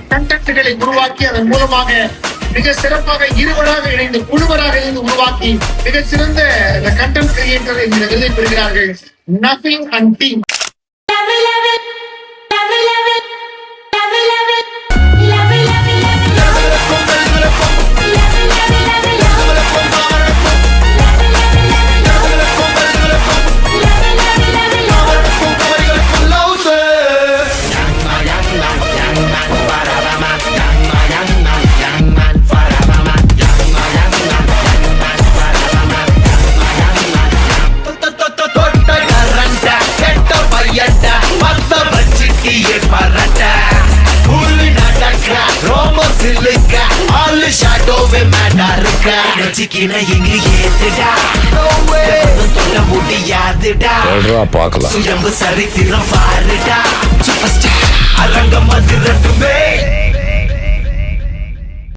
கண்டென்ட்களை உருவாக்கி அதன் மூலமாக மிக சிறப்பாக இருவராக இணைந்து குழுவராக இணைந்து உருவாக்கி மிக சிறந்த கண்டென்ட் கிரியேட்டர் என்ற விருதை பெறுகிறார்கள் நஃபிங் அண்ட் டீம். முடியாதுடா சரித்திரம் பாருடா அரங்கம் அதிரட்டுமே.